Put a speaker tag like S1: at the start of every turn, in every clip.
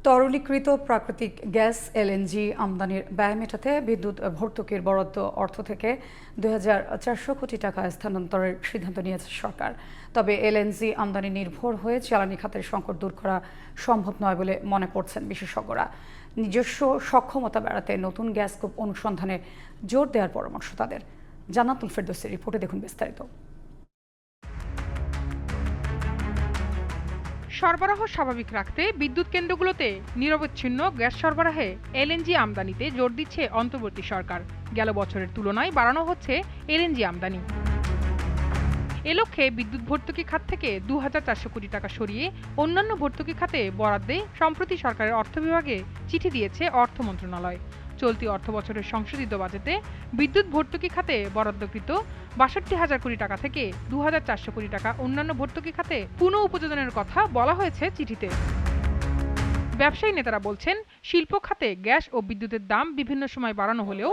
S1: তরলীকৃত প্রাকৃতিক gas LNG আমদানির ব্যয় মেটাতে বিদ্যুৎ ভর্তুকির বরাদ্দ অর্থ থেকে ২,৪০০ কোটি টাকা স্থানান্তরের সিদ্ধান্ত নিয়েছে সরকার। তবে এলএনজি আমদানি নির্ভর হয়ে জ্বালানি খাতের সংকট দূর করা সম্ভব নয় বলে মনে করছেন বিশেষজ্ঞরা। নিজস্ব সক্ষমতা বাড়াতে নতুন গ্যাস কূপ অনুসন্ধানে জোর দেওয়ার পরামর্শ তাদের। জান্নাতুল ফেরদৌসীর রিপোর্টে দেখুন বিস্তারিত।
S2: সরবরাহ স্বাভাবিক রাখতে বিদ্যুৎ কেন্দ্রগুলোতে নিরবচ্ছিন্ন গ্যাস সরবরাহে এলএনজি আমদানিতে জোর দিচ্ছে অন্তর্বর্তী সরকার। গেল বছরের তুলনায় বাড়ানো হচ্ছে এলএনজি আমদানি। এ লক্ষ্যে বিদ্যুৎ ভর্তুকি খাত থেকে ২,৪০০ কোটি টাকা সরিয়ে অন্যান্য ভর্তুকি খাতে বরাদ্দে সম্প্রতি সরকারের অর্থ বিভাগে চিঠি দিয়েছে অর্থ মন্ত্রণালয়। চলতি অর্থবছরের সংশোধিত বাজেটে বিদ্যুৎ ভর্তুকি খাতে বরাদ্দকৃত ৬২,০০০ কোটি টাকা থেকে ২,৪০০ কোটি টাকা অন্যান্য ভর্তুকি খাতে পুনঃ উপযোজনের কথা বলা হয়েছে চিঠিতে। ব্যবসায়ী নেতারা বলছেন, শিল্প খাতে গ্যাস ও বিদ্যুতের দাম বিভিন্ন সময় বাড়ানো হলেও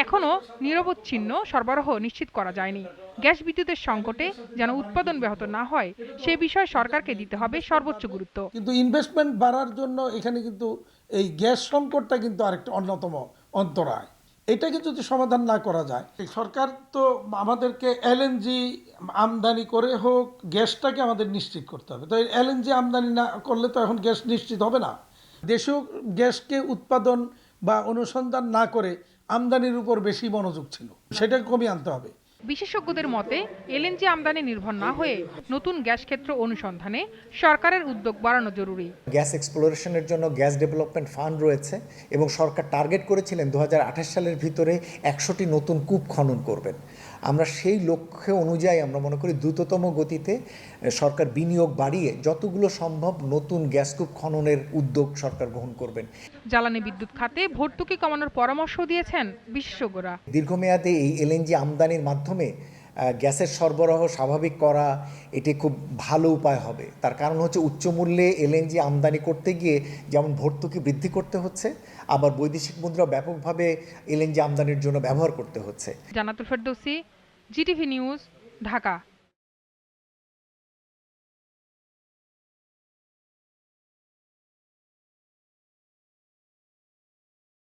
S2: এখনও নিরবচ্ছিন্ন সরবরাহ নিশ্চিত করা যায়নি। গ্যাস বিদ্যুতের সংকটে যেন উৎপাদন ব্যাহত না হয় সে বিষয়ে সরকারকে দিতে হবে সর্বোচ্চ গুরুত্ব।
S3: কিন্তু ইনভেস্টমেন্ট বাড়ার জন্য এখানে কিন্তু এই গ্যাস সংকটটা কিন্তু আরেকটা অন্যতম অন্তরায়। এটাকে যদি সমাধান না করা যায়, সরকার তো আমাদেরকে এলএনজি আমদানি করে হোক গ্যাসটাকে আমাদের নিশ্চিত করতে হবে। তো এলএনজি আমদানি না করলে তো এখন গ্যাস নিশ্চিত হবে না। দেশীয় গ্যাসকে উৎপাদন বা অনুসন্ধান না করে আমদানির উপর বেশি মনোযোগ ছিল, সেটা কমিয়ে আনতে হবে।
S2: বিশেষজ্ঞদের মতে এলএনজি আমদানি নির্ভর না হয়ে নতুন গ্যাস ক্ষেত্র অনুসন্ধানে সরকারের উদ্যোগ বাড়ানো জরুরি।
S4: গ্যাস এক্সপ্লোরেশনের জন্য গ্যাস ডেভেলপমেন্ট ফান্ড রয়েছে এবং সরকার টার্গেট করেছিলেন ২০২৮ সালের ভিতরে ১০০টি নতুন কূপ খনন করবেন। আমরা সেই লক্ষ্য অনুযায়ী আমরা মনে করি দ্রুততম গতিতে সরকার বিনিয়োগ বাড়িয়ে যতগুলো সম্ভব নতুন গ্যাস কূপ খননের উদ্যোগ সরকার গ্রহণ করবেন।
S2: জ্বালানি বিদ্যুৎ খাতে ভর্তুকি কমানোর পরামর্শ দিয়েছেন বিশেষজ্ঞরা।
S4: দীর্ঘমেয়াদে এই এলএনজি আমদানির মাধ্যমে গ্যাসের সরবরাহ স্বাভাবিক করা এটি খুব ভালো উপায় হবে। তার কারণ হচ্ছে উচ্চ মূল্যে এলএনজি আমদানি করতে গিয়ে যেমন ভর্তুকি বৃদ্ধি করতে হচ্ছে, আবার বৈদেশিক মুদ্রা ব্যাপকভাবে এলএনজি আমদানির জন্য ব্যবহার করতে হচ্ছে।
S2: জান্নাতুল ফেরদৌসী, জিটিভি নিউজ, ঢাকা।